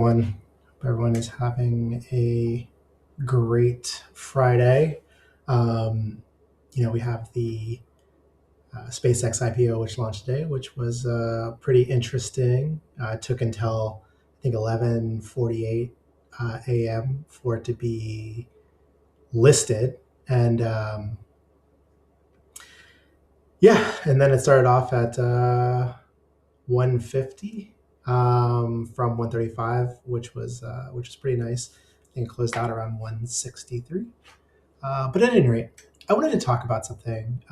everyone. Hope everyone is having a great Friday. We have the SpaceX IPO, which launched today, which was pretty interesting. It took until I think 11:48 a.m. for it to be listed, and and then it started off at 150 from 135, which was pretty nice. I think it closed out around 163. But at any rate, I wanted to talk about something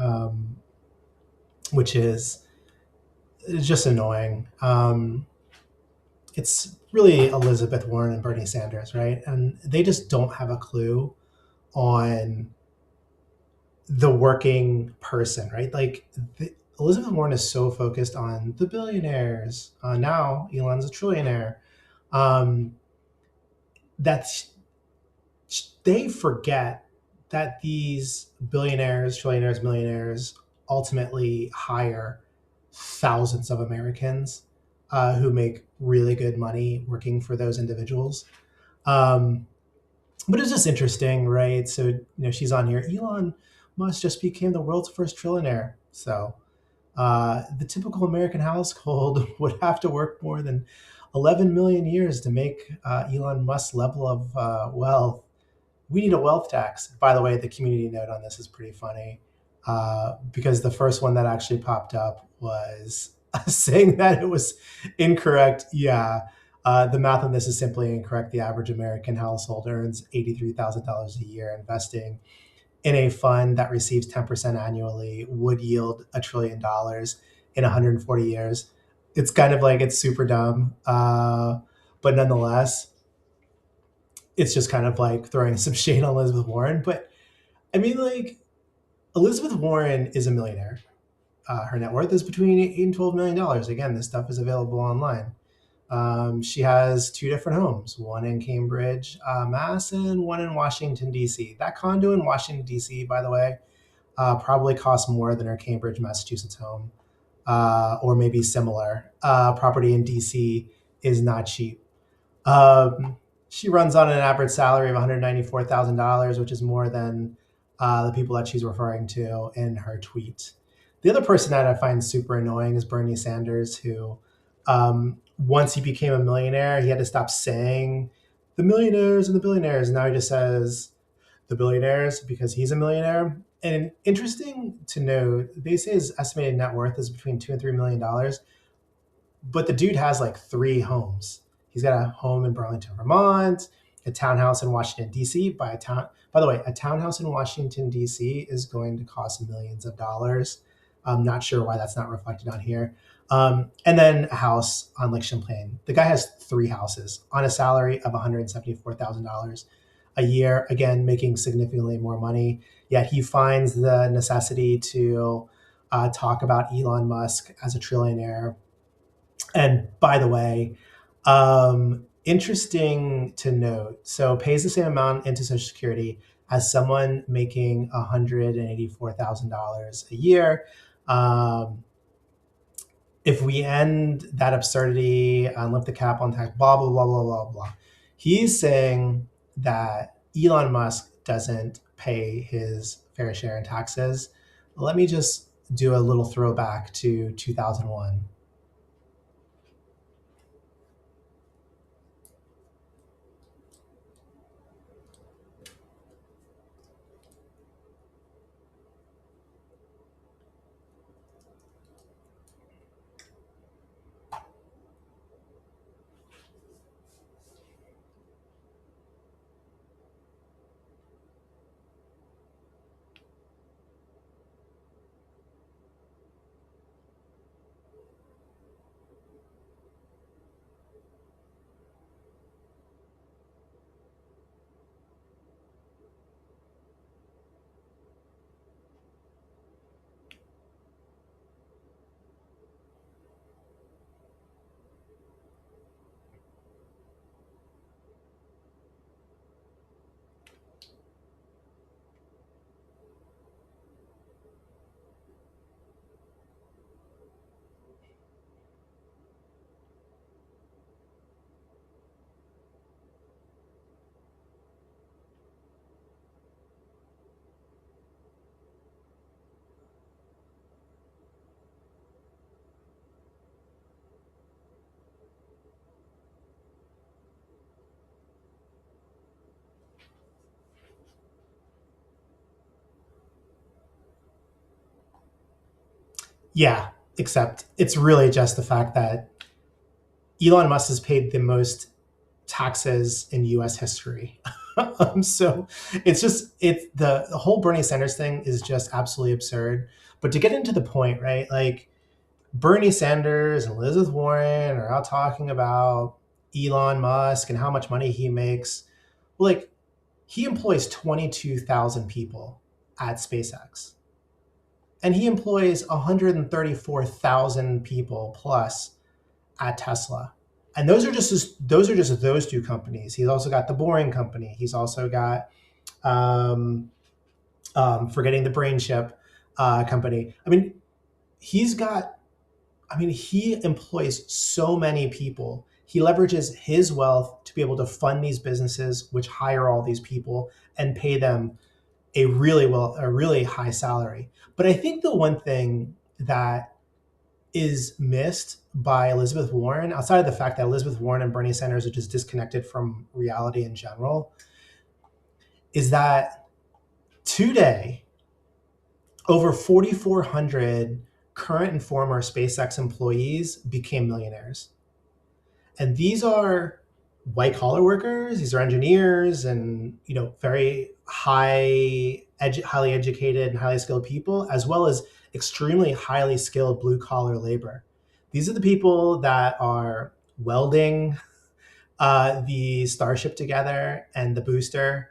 which is just annoying. It's really Elizabeth Warren and Bernie Sanders, right? And they just don't have a clue on the working person, right? Elizabeth Warren is so focused on the billionaires. Now Elon's a trillionaire. Um, that's they forget that these billionaires, trillionaires, millionaires ultimately hire thousands of Americans who make really good money working for those individuals. Um, but it's just interesting, right? So, she's on here. Elon Musk just became the world's first trillionaire. So, the typical American household would have to work more than 11 million years to make Elon Musk's level of wealth. We need a wealth tax. By the way, the community note on this is pretty funny because the first one that actually popped up was saying that it was incorrect. Yeah, the math on this is simply incorrect. The average American household earns $83,000 a year. Investing in a fund that receives 10% annually would yield $1 trillion in 140 years. It's kind of like it's super dumb, but nonetheless, it's just kind of like throwing some shade on Elizabeth Warren. But I mean, like, Elizabeth Warren is a millionaire. Her net worth is between $8 and $12 million. Again, this stuff is available online. She has two different homes, one in Cambridge, Mass, and one in Washington, D.C. That condo in Washington, D.C., by the way, probably costs more than her Cambridge, Massachusetts home, or maybe similar. Property in D.C. is not cheap. She runs on an average salary of $194,000, which is more than the people that she's referring to in her tweet. The other person that I find super annoying is Bernie Sanders, who, once he became a millionaire, he had to stop saying the millionaires and the billionaires. Now he just says the billionaires because he's a millionaire. And interesting to note, they say his estimated net worth is between $2 and $3 million, but the dude has like three homes. He's got a home in Burlington, Vermont, a townhouse in Washington, D.C. By the way, a townhouse in Washington, D.C. is going to cost millions of dollars. I'm not sure why that's not reflected on here. And then a house on Lake Champlain. The guy has three houses on a salary of $174,000 a year, again, making significantly more money. Yet he finds the necessity to talk about Elon Musk as a trillionaire. And by the way, interesting to note, so pays the same amount into Social Security as someone making $184,000 a year. Um, if we end that absurdity and lift the cap on tax, blah, blah, blah, blah, blah, blah. He's saying that Elon Musk doesn't pay his fair share in taxes. Let me just do a little throwback to 2001. Yeah, except it's really just the fact that Elon Musk has paid the most taxes in U.S. history. So it's just the whole Bernie Sanders thing is just absolutely absurd. But to get into the point, right? Like Bernie Sanders and Elizabeth Warren are out talking about Elon Musk and how much money he makes. Well, like he employs 22,000 people at SpaceX, and he employs 134,000 people plus at Tesla. And those two companies. He's also got the Boring Company. He's also got um, forgetting the Brain Chip company. I mean, he's got. I mean, he employs so many people. He leverages his wealth to be able to fund these businesses, which hire all these people and pay them a really high salary. But I think the one thing that is missed by Elizabeth Warren, outside of the fact that Elizabeth Warren and Bernie Sanders are just disconnected from reality in general, is that today, over 4,400 current and former SpaceX employees became millionaires. And these are white collar workers, these are engineers and, very highly educated and highly skilled people, as well as extremely highly skilled blue collar labor. These are the people that are welding the Starship together and the booster.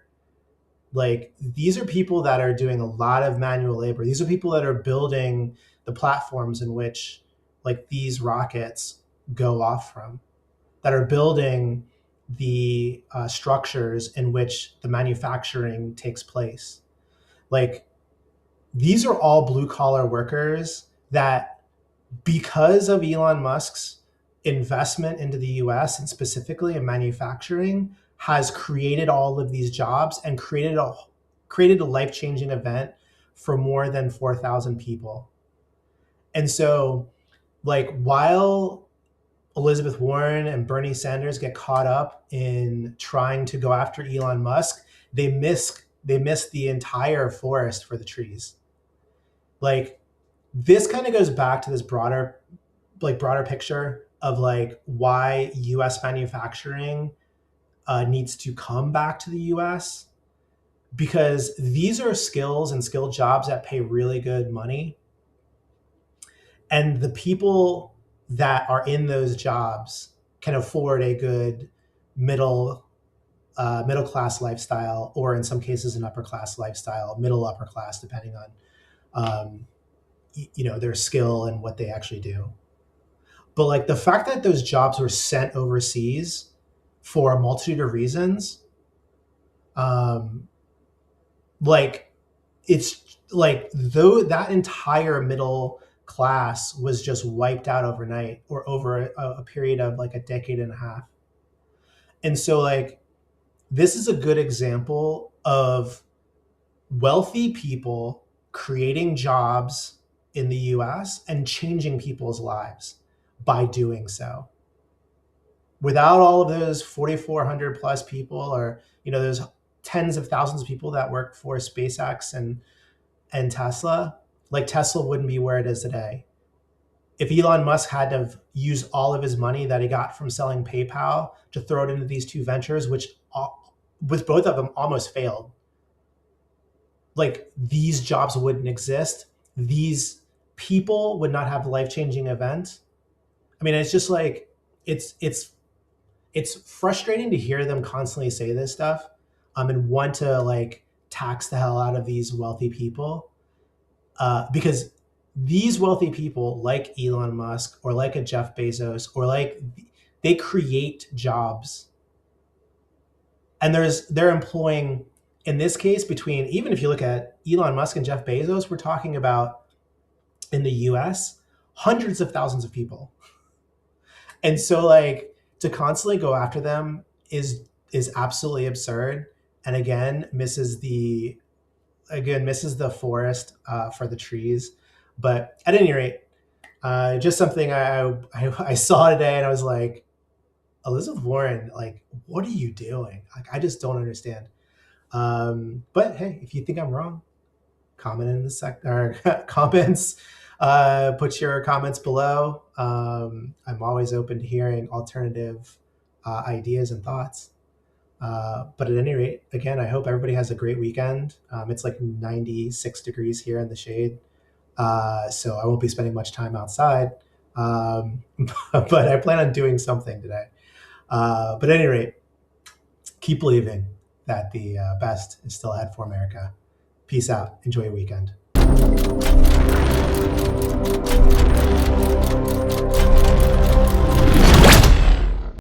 Like these are people that are doing a lot of manual labor. These are people that are building the platforms in which like these rockets go off from, that are building the structures in which the manufacturing takes place. Like these are all blue collar workers that, because of Elon Musk's investment into the US and specifically in manufacturing, has created all of these jobs and created a life-changing event for more than 4,000 people. And so like while Elizabeth Warren and Bernie Sanders get caught up in trying to go after Elon Musk, they miss the entire forest for the trees. Like this kind of goes back to this broader picture of like why U.S. manufacturing needs to come back to the U.S., because these are skills and skilled jobs that pay really good money, and the people that are in those jobs can afford a good middle middle class lifestyle, or in some cases an upper class lifestyle, middle upper class, depending on um, their skill and what they actually do. But like the fact that those jobs were sent overseas for a multitude of reasons, um, like it's like though that entire middle class was just wiped out overnight or over a period of like a decade and a half. And so like this is a good example of wealthy people creating jobs in the US and changing people's lives by doing so. Without all of those 4,400 plus people, or those tens of thousands of people that work for SpaceX and Tesla, like Tesla wouldn't be where it is today. If Elon Musk had to have used all of his money that he got from selling PayPal to throw it into these two ventures, which with both of them almost failed, like these jobs wouldn't exist. These people would not have life-changing events. I mean, it's just like it's frustrating to hear them constantly say this stuff, and want to like tax the hell out of these wealthy people, because these wealthy people like Elon Musk or like a Jeff Bezos or like they create jobs, and they're employing, in this case, between, even if you look at Elon Musk and Jeff Bezos, we're talking about in the US hundreds of thousands of people. And so like to constantly go after them is absolutely absurd, and misses the forest for the trees. But at any rate, just something I saw today, and I was like, Elizabeth Warren, like, what are you doing? Like, I just don't understand. But hey, if you think I'm wrong, comment in the comments Put your comments below. I'm always open to hearing alternative ideas and thoughts. But at any rate, again, I hope everybody has a great weekend. It's like 96 degrees here in the shade, so I won't be spending much time outside. Um, but I plan on doing something today. But at any rate, keep believing that the best is still ahead for America. Peace out. Enjoy your weekend.